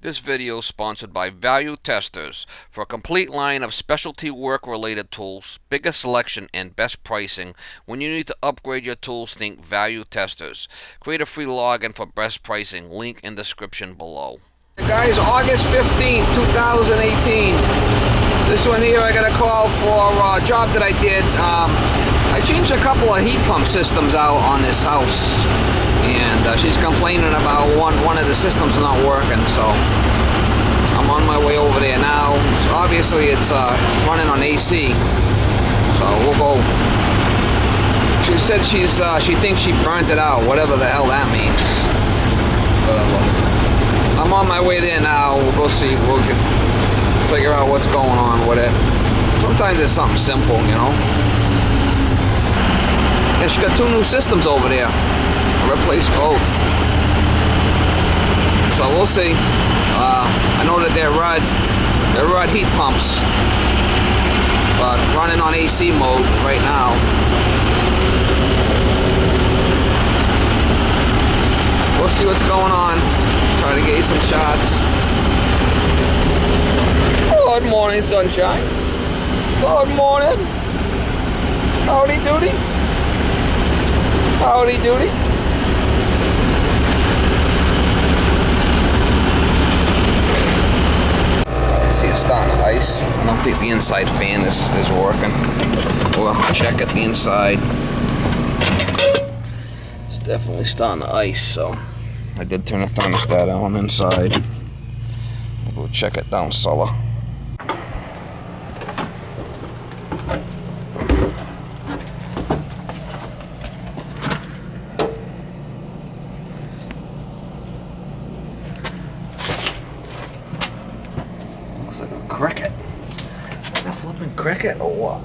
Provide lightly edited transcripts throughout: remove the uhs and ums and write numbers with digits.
This video is sponsored by Value Testers. For a complete line of specialty work-related tools, bigger selection, and best pricing, when you need to upgrade your tools, think Value Testers. Create a free login for best pricing. Link in description below. Guys, August 15th, 2018. This one here, I got a call for a job that I did. I changed a couple of heat pump systems out on this house, and she's complaining about one of the systems not working, so I'm on my way over there now. So obviously it's running on AC, so we'll go. She said she thinks she burnt it out, whatever the hell that means. I'm on my way there now. We'll go see. We'll figure out what's going on with it. Sometimes it's something simple, you know. Yeah, she got two new systems over there. I replaced both. So we'll see. I know that they're Rudd heat pumps, but running on AC mode right now. We'll see what's going on. Try to get you some shots. Good morning, sunshine. Good morning. Howdy doody. Howdy doody. See, it's starting to ice. I don't think the inside fan is working. We'll have to check it the inside. It's definitely starting to ice, so I did turn the thermostat on inside. We'll go check it down cellar. Looks like a cricket. Is that a flipping cricket or what?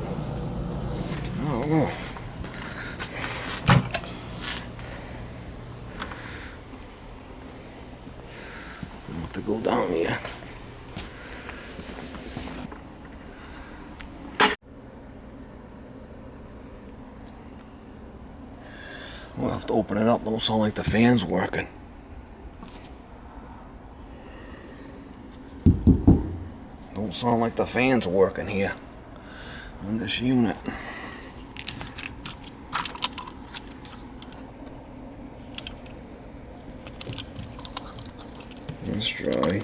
I don't know. To go down here. We'll have to open it up. Don't sound like the fan's working. Don't sound like the fan's working here on this unit. It's dry.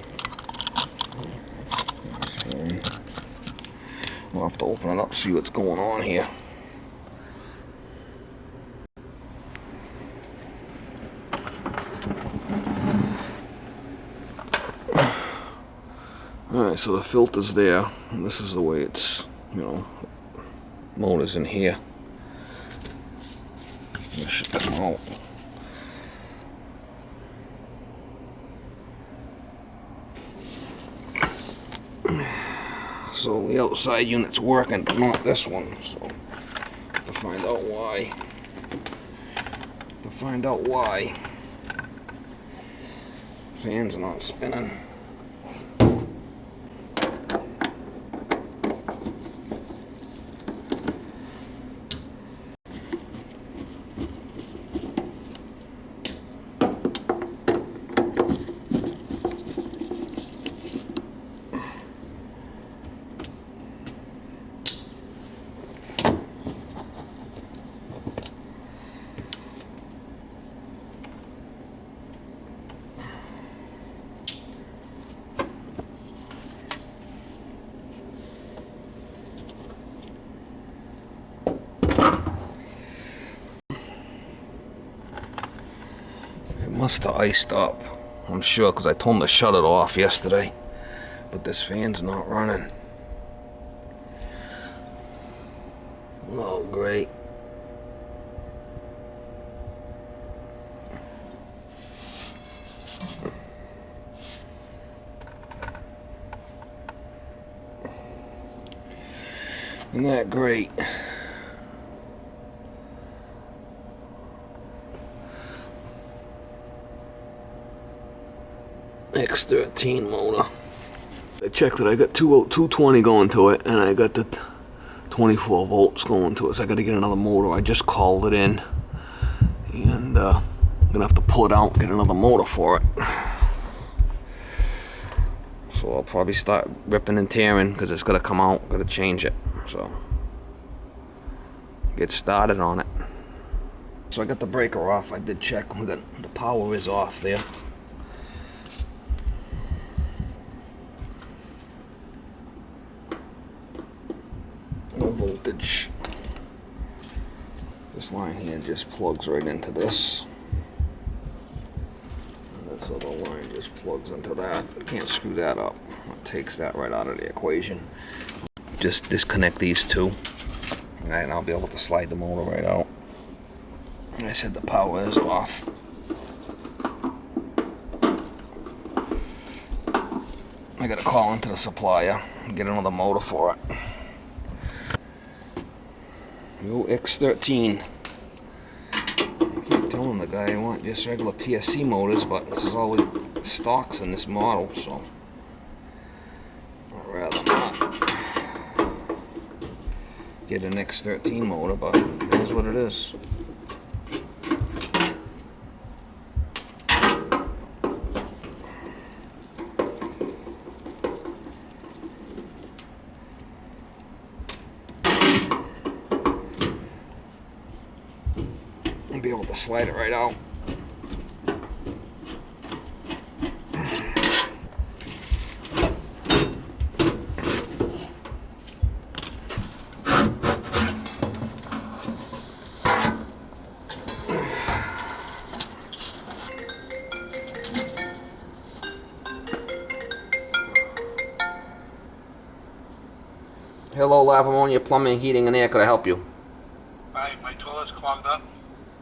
We'll have to open it up, see what's going on here. Alright, so the filter's there, and this is the way it's, you know, motor's in here. This should come out. So the outside unit's working, but not this one. So to find out why. Fans are not spinning. Must have iced up, I'm sure, because I told him to shut it off yesterday. But this fan's not running. Oh, great. Isn't that great? X13 motor. I checked that I got 220 going to it, and I got the 24 volts going to it, so I got to get another motor. I just called it in, and I'm gonna have to pull it out and get another motor for it. So I'll probably start ripping and tearing because it's gonna come out. Gotta change it. So get started on it. So I got the breaker off. I did check. The power is off there. No voltage. This line here just plugs right into this. And this other line just plugs into that. You can't screw that up. It takes that right out of the equation. Just disconnect these two. And I'll be able to slide the motor right out. Like I said, the power is off. I gotta call into the supplier and get another motor for it. Yo, X13. I keep telling the guy I want just regular PSC motors, but this is all the stocks in this model, so I'd rather not get an X13 motor, but it is what it is. Be able to slide it right out. Hello, lavimoniere plumbing, heating, and air. Could I help you? Hi, my toilet's clogged up.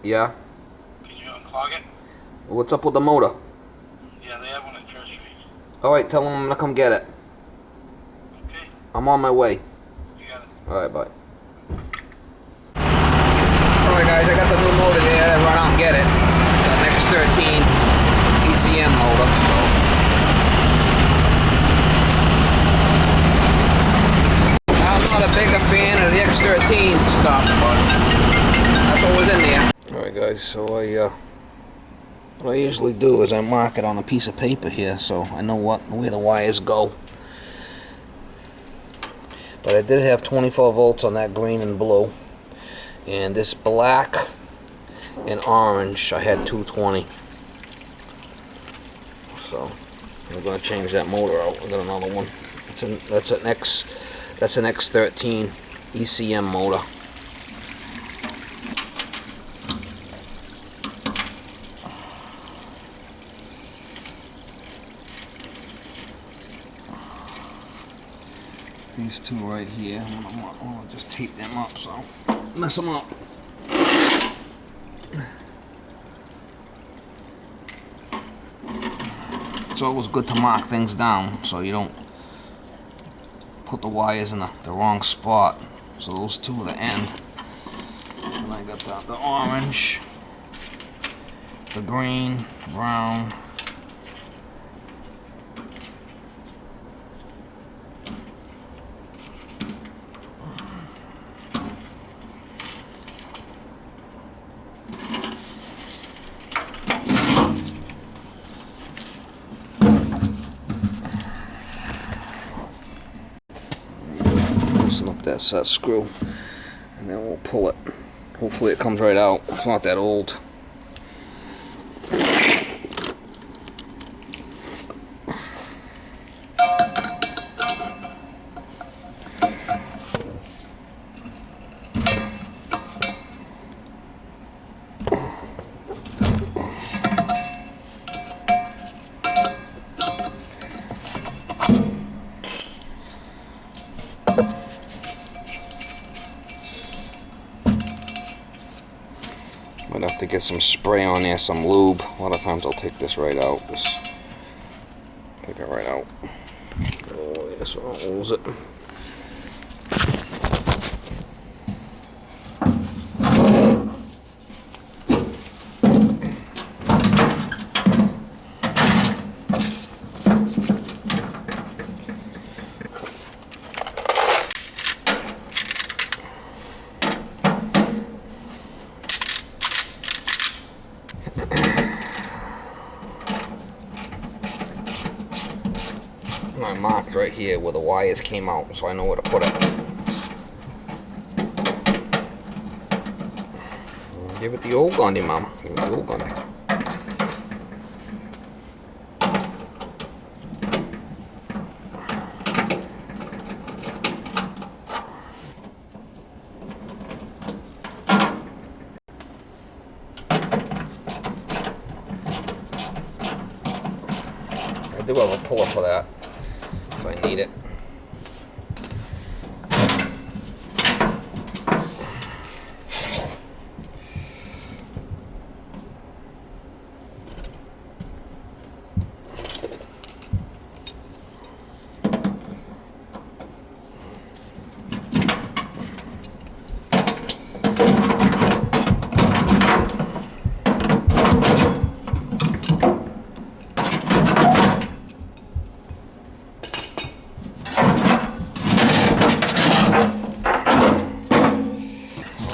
Yeah. Can you unclog it? What's up with the motor? Yeah, they have one in Church Street. Alright, tell them I'm gonna come get it. Okay, I'm on my way. you got it. Alright, bye. Alright guys, I got the new motor there. I run out and get it. It's an X13 ECM motor. So. Now, I'm not a bigger fan of the X13 stuff, but that's what was in there. Alright guys, so what I usually do is I mark it on a piece of paper here so I know where the wires go. But I did have 24 volts on that green and blue. And this black and orange I had 220. So I'm gonna change that motor out. I got another one. That's an X13 ECM motor. These two right here, I'm gonna just tape them up so I don't mess them up. It's always good to mark things down so you don't put the wires in the wrong spot. So those two are the end. And I got the orange, the green, brown. Loosen up that set screw and then we'll pull it. Hopefully it comes right out. It's not that old. Might have to get some spray on there, some lube. A lot of times I'll take this right out. Just take it right out. Oh, yeah, so I don't lose it. And I marked right here where the wires came out, so I know where to put it. Give it the old Gandhi, Mama. Give it the old Gandhi. I do have a puller for that, if I need it.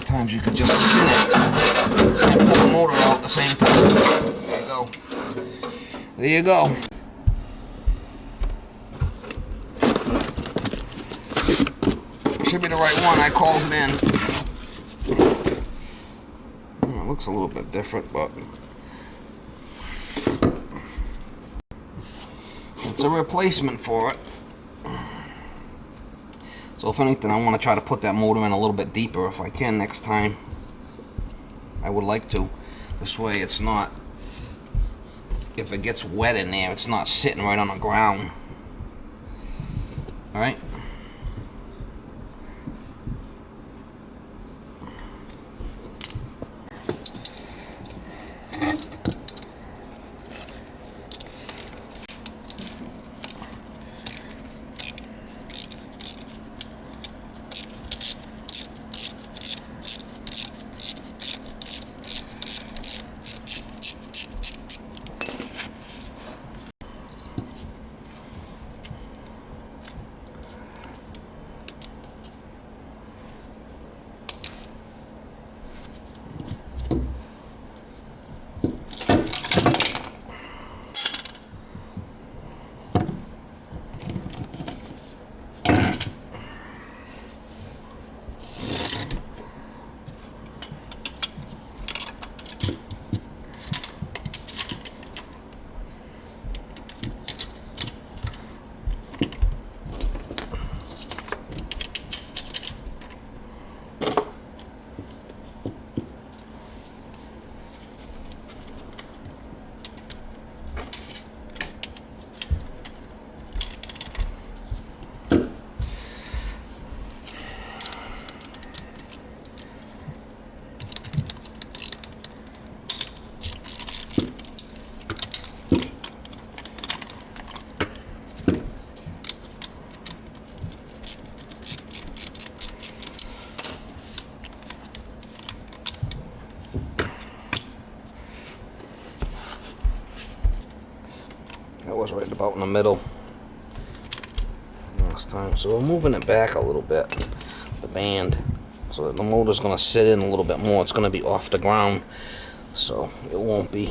Sometimes you can just spin it and pull the motor out at the same time. There you go. There you go. Should be the right one. I called it in. It looks a little bit different, but it's a replacement for it. So if anything, I want to try to put that motor in a little bit deeper if I can next time. I would like to. This way it's not, if it gets wet in there, it's not sitting right on the ground. Alright? That was right about in the middle last time. So we're moving it back a little bit, the band, so that the motor's going to sit in a little bit more. It's going to be off the ground, so it won't be.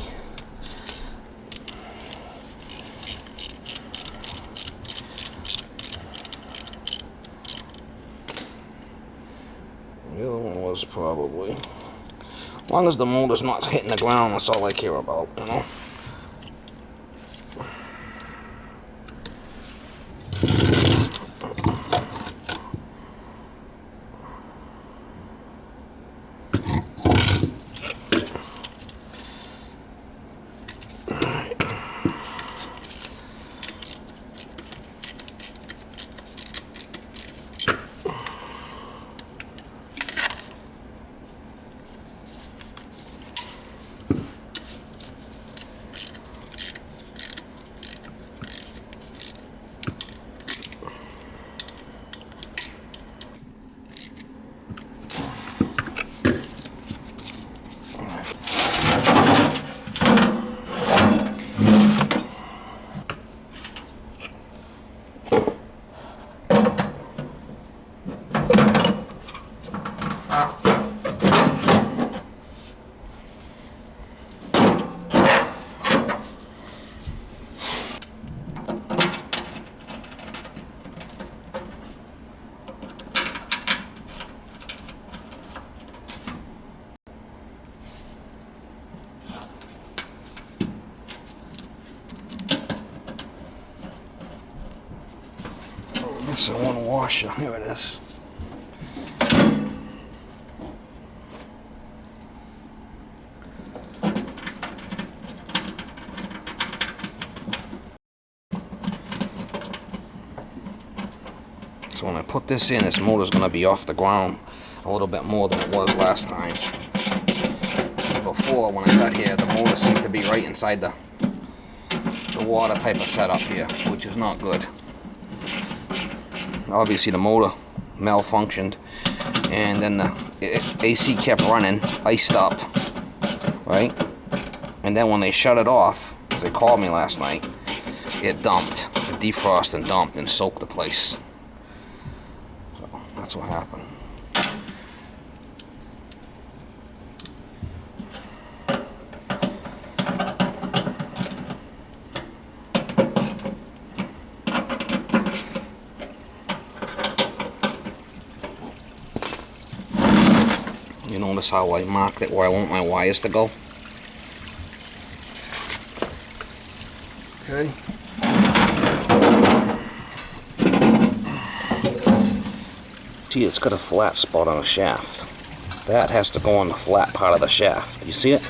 The other one was probably, as long as the motor's not hitting the ground, that's all I care about, you know. It's the one washer. Here it is. So when I put this in, this motor's going to be off the ground a little bit more than it was last time. Before, when I got here, the motor seemed to be right inside the water type of setup here, which is not good. Obviously the motor malfunctioned, and then the AC kept running, iced up, right? And then when they shut it off, as they called me last night, it dumped. It defrosted and dumped and soaked the place. So that's what happened. You notice how I marked it where I want my wires to go? Okay. See, it's got a flat spot on the shaft. That has to go on the flat part of the shaft. You see it?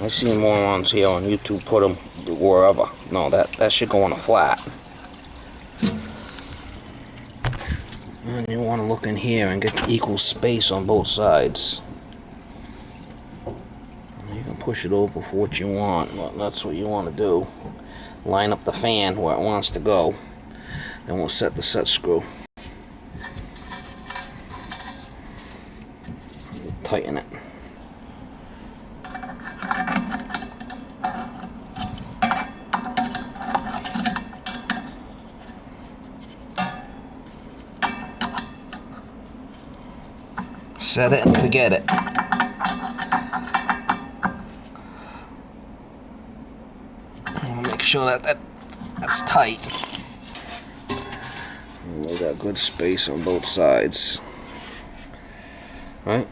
I see morons here on YouTube put them wherever. No, that should go on a flat. And you want to look in here and get equal space on both sides. You can push it over for what you want. That's what you want to do. Line up the fan where it wants to go. Then we'll set the set screw. Tighten it. Set it and forget it. Make sure that's tight. And we got good space on both sides, right?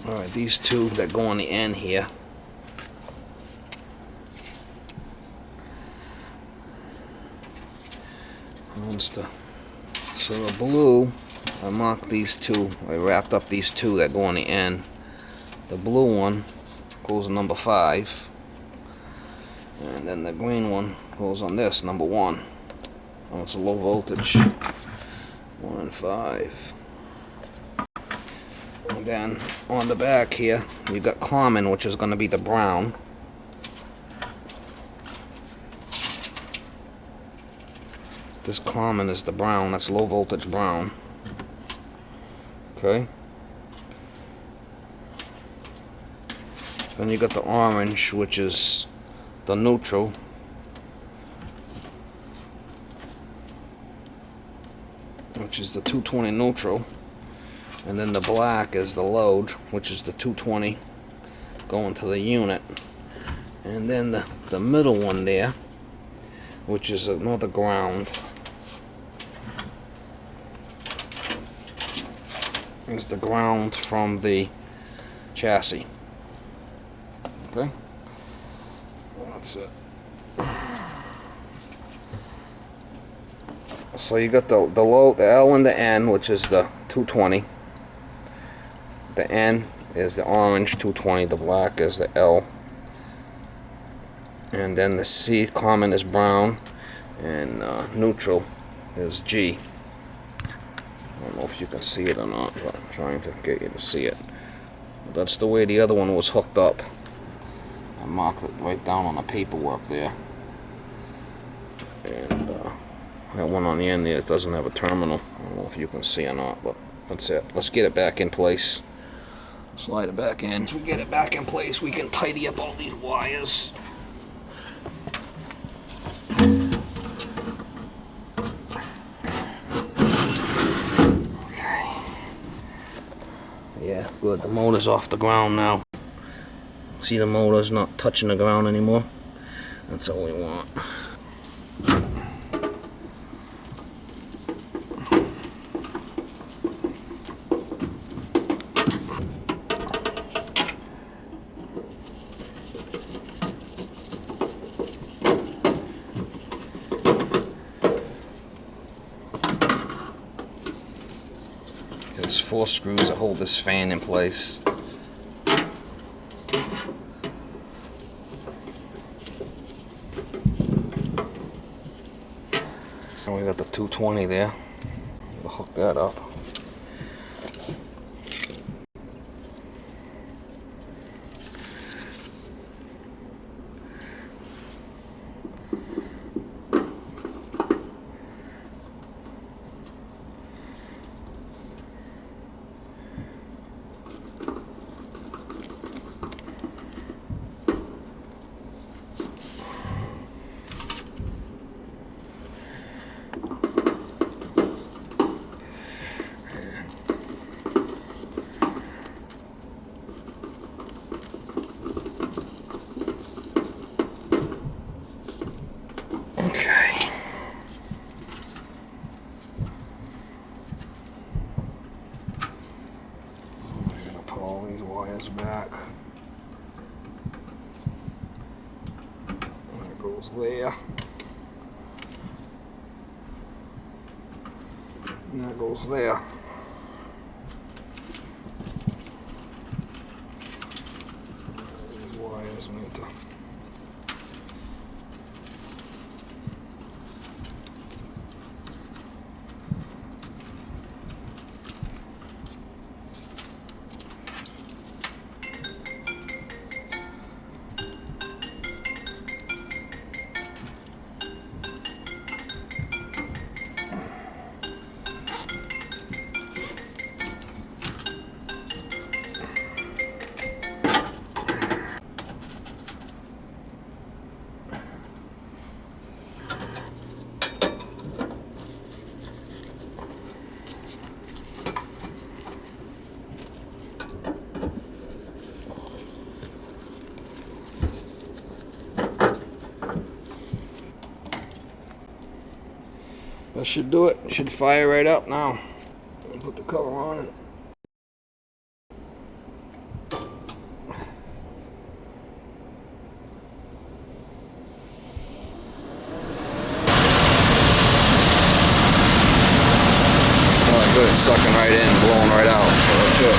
All right, these two that go on the end here. So the blue, I marked these two. I wrapped up these two that go on the end. The blue one goes on number 5, and then the green one goes on this, number 1. Oh, it's a low voltage. 1 and 5. And then on the back here, you got common, which is going to be the brown. This common is the brown, that's low voltage brown. Okay. Then you got the orange, which is the neutral. Which is the 220 neutral. And then the black is the load, which is the 220 going to the unit. And then the middle one there, which is another ground, is the ground from the chassis. Okay, that's it. So you got the L and the N, which is the 220. The N is the orange 220. The black is the L. And then the C common is brown, and neutral is G. I don't know if you can see it or not, but I'm trying to get you to see it. But that's the way the other one was hooked up. I marked it right down on the paperwork there. And that one on the end there, it doesn't have a terminal. I don't know if you can see or not, but that's it. Let's get it back in place. Slide it back in. As we get it back in place, we can tidy up all these wires. Yeah, good. The motor's off the ground now. See, the motor's not touching the ground anymore. That's all we want. There's 4 screws that hold this fan in place. And we got the 220 there. We'll hook that up. Back. That goes there. And that goes there. These wires need to. That should do it. Should fire right up now. Put the cover on it. Oh, good. It's sucking right in, blowing right out. So that's good.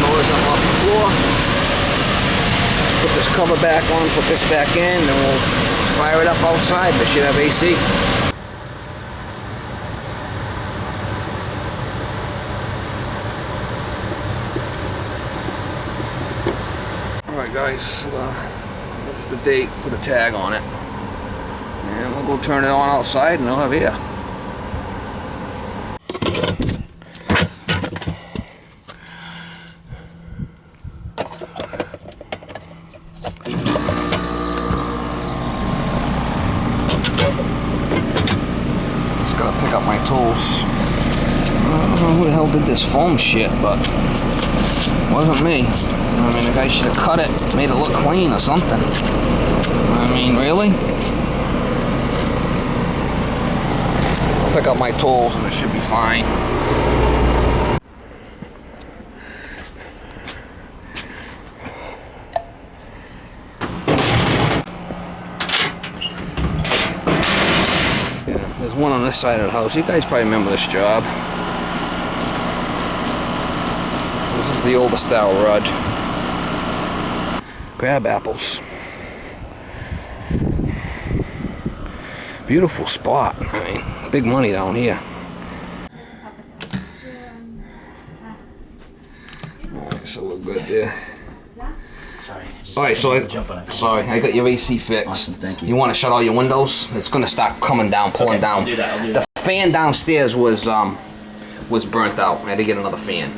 Notice I'm off the floor. Put this cover back on, put this back in, and we'll fire it up outside. They should have AC. Alright guys, that's the date, put a tag on it. And we'll go turn it on outside and they'll have air. Gotta pick up my tools. I don't know who the hell did this foam shit, but it wasn't me. I mean, the guy should have cut it, made it look clean or something. I mean, really? I'll pick up my tools and it should be fine. There's one on this side of the house. You guys probably remember this job. This is the older style rod. Crab apples. Beautiful spot. I mean, big money down here. Alright, so we're good there. Alright, so I got your AC fixed. Awesome, thank you. You want to shut all your windows? It's going to start coming down, pulling down. I'll do that. The fan downstairs was burnt out. I had to get another fan.